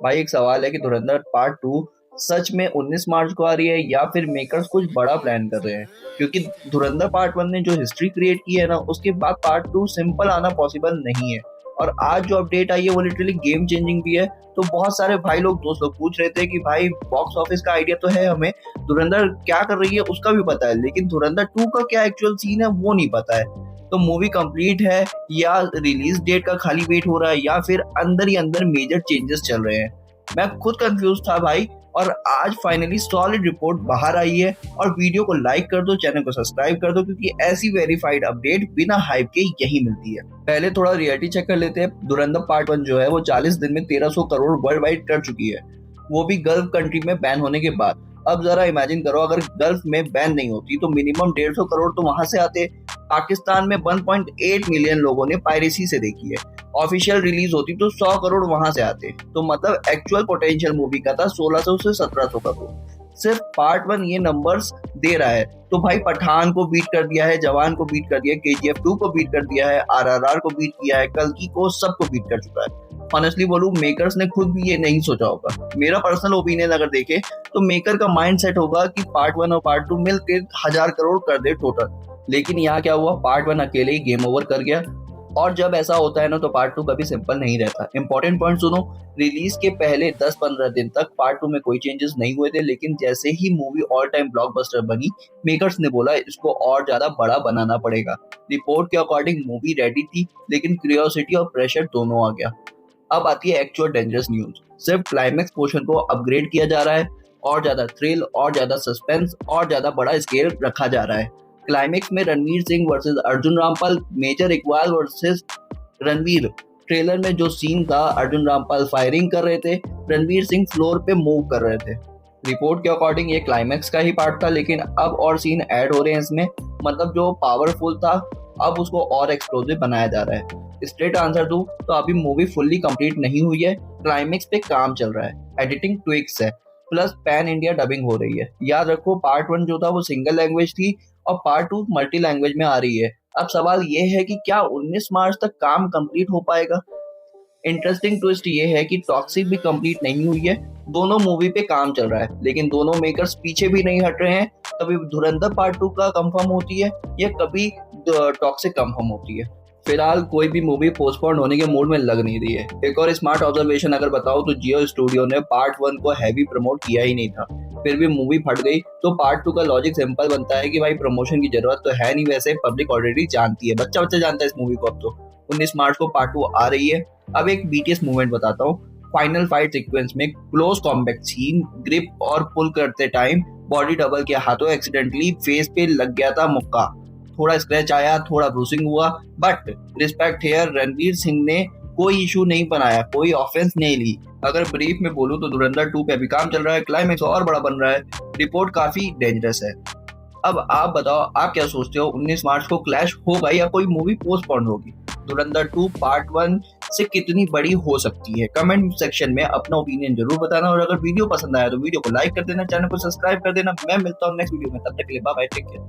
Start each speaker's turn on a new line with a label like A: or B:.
A: भाई एक सवाल है कि धुरंधर पार्ट 2 सच में 19 मार्च को आ रही है या फिर मेकर्स कुछ बड़ा प्लान कर रहे हैं, क्योंकि धुरंधर पार्ट 1 ने जो हिस्ट्री क्रिएट की है ना, उसके बाद पार्ट 2 सिंपल आना पॉसिबल नहीं है। और आज जो अपडेट आई है वो लिटरली गेम चेंजिंग भी है। तो बहुत सारे भाई लोग दोस्त लोग पूछ रहे थे कि भाई बॉक्स ऑफिस का आइडिया तो है हमें, धुरंधर क्या कर रही है उसका भी पता है, लेकिन धुरंधर 2 का क्या एक्चुअल सीन है वो नहीं पता है। तो मूवी कंप्लीट है या रिलीज डेट का खाली वेट हो रहा है या फिर अंदर ही अंदर मेजर चेंजेस चल रहे हैं। मैं खुद कंफ्यूज था भाई। और आज फाइनली सॉलिड रिपोर्ट बाहर आई है। और वीडियो को लाइक कर दो, चैनल को सब्सक्राइब कर दो, क्योंकि ऐसी वेरीफाइड अपडेट बिना हाइप के यही मिलती है। पहले थोड़ा रियलिटी चेक कर लेते हैं। धुरंधर पार्ट 1 जो है वो 40 दिन में 1300 करोड़ वर्ल्ड वाइड कर चुकी है, वो भी गल्फ कंट्री में बैन होने के बाद। अब जरा इमेजिन करो, अगर गल्फ में बैन नहीं होती तो मिनिमम 150 करोड़ तो वहां से आते। पाकिस्तान में 1.8 मिलियन लोगों ने पायरेसी से देखी है। ऑफिशियल रिलीज होती तो 100 करोड़ वहां से आते। तो मतलब एक्चुअल पोटेंशियल मूवी का था 1600 से 1700 करोड़। सिर्फ पार्ट 1 ये नंबर्स दे रहा है। तो भाई पठान को बीट कर दिया है, जवान को बीट कर दिया है, KGF 2 को बीट कर दिया है, RRR को बीट किया है, कल्कि को सबको बीट कर चुका है। ऑनेस्टली बोलूं, मेकर्स ने खुद भी ये नहीं सोचा होगा। मेरा पर्सनल ओपिनियन अगर देखे तो मेकर का माइंड सेट होगा कि पार्ट 1 और पार्ट 2 मिलकर 1000 करोड़ कर दे टोटल। लेकिन यहाँ क्या हुआ, पार्ट 1 अकेले ही गेम ओवर कर गया। और जब ऐसा होता है ना तो पार्ट 2 कभी सिंपल नहीं रहता। इंपॉर्टेंट पॉइंट सुनो, रिलीज के पहले 10-15 दिन तक पार्ट 2 में कोई चेंजेस नहीं हुए थे, लेकिन जैसे ही मूवी ऑल टाइम ब्लॉकबस्टर बनी, मेकर्स ने बोला इसको और ज्यादा बड़ा बनाना पड़ेगा। रिपोर्ट के अकॉर्डिंग मूवी रेडी थी, लेकिन क्यूरियोसिटी और प्रेशर दोनों आ गया। अब आती है एक्चुअल डेंजरस न्यूज। सिर्फ क्लाइमेक्स पोर्शन को अपग्रेड किया जा रहा है, और ज्यादा थ्रिल, और ज्यादा सस्पेंस, और ज्यादा बड़ा स्केल रखा जा रहा है। क्लाइमेक्स में Ranveer Singh versus Arjun Rampal, Major Iqbal versus Ranveer. Trailer में जो सीन था, अर्जुन रामपाल फायरिंग कर रहे थे, रणवीर सिंह फ्लोर पे मूव कर रहे थे। रिपोर्ट के अकॉर्डिंग ये क्लाइमेक्स का ही पार्ट था, लेकिन अब और सीन ऐड हो रहे हैं इसमें। मतलब जो पावरफुल था अब उसको और एक्सप्लोसिव बनाया जा रहा है। स्ट्रेट आंसर दूं तो अभी मूवी फुल्ली कंप्लीट नहीं हुई है, क्लाइमेक्स पे काम चल रहा है, एडिटिंग ट्विक्स है, प्लस पैन इंडिया डबिंग हो रही है। याद रखो पार्ट 1 जो था वो सिंगल लैंग्वेज थी और पार्ट 2 मल्टी लैंग्वेज में आ रही है। अब सवाल ये है कि क्या 19 मार्च तक काम कंप्लीट हो पाएगा। इंटरेस्टिंग ट्विस्ट ये है कि टॉक्सिक भी कंप्लीट नहीं हुई है, दोनों मूवी पे काम चल रहा है, लेकिन दोनों मेकर्स पीछे भी नहीं हट रहे हैं। कभी धुरंधर पार्ट 2 का कंफर्म होती है या कभी टॉक्सिक कंफर्म होती है। फिलहाल कोई भी मूवी पोस्टपोन होने के मूड में लग नहीं रही है। एक और स्मार्ट ऑब्जर्वेशन अगर बताओ तो जियो स्टूडियो ने पार्ट 1 को हैवी प्रमोट किया ही नहीं था, फिर भी मूवी फट गई। तो पार्ट 2 का लॉजिक सिंपल बनता है कि भाई प्रमोशन की जरूरत तो है नहीं, वैसे पब्लिक ऑलरेडी जानती है, बच्चा बच्चा जानता है इस मूवी को। अब तो 19 मार्च को पार्ट 2 आ रही है। अब एक BTS मूवमेंट बताता हूँ। फाइनल फाइट सीक्वेंस में क्लोज कॉम्बैट सीन, ग्रिप और पुल करते टाइम बॉडी डबल के हाथों एक्सीडेंटली फेस पे लग गया था मुक्का। थोड़ा स्क्रैच आया, थोड़ा ब्रूसिंग हुआ, but respect here, Ranveer Singh ने कोई इशू नहीं बनाया, कोई ऑफेंस नहीं ली। अगर ब्रीफ में बोलूं तो धुरंधर 2 पे अभी काम चल रहा है, क्लाइमेक्स और बड़ा बन रहा है, रिपोर्ट काफी डेंजरस है। अब आप बताओ, आप क्या सोचते हो, 19 मार्च को क्लैश होगा या कोई मूवी पोस्टपोन होगी? धुरंधर 2 पार्ट 1 से कितनी बड़ी हो सकती है? कमेंट सेक्शन में अपना ओपिनियन जरूर बताना। और अगर वीडियो पसंद आया तो वीडियो को लाइक कर देना, चैनल को सब्सक्राइब कर देना। मैं मिलता हूँ नेक्स्ट वीडियो में, तब तक के लिए बाय बाय, टेक केयर।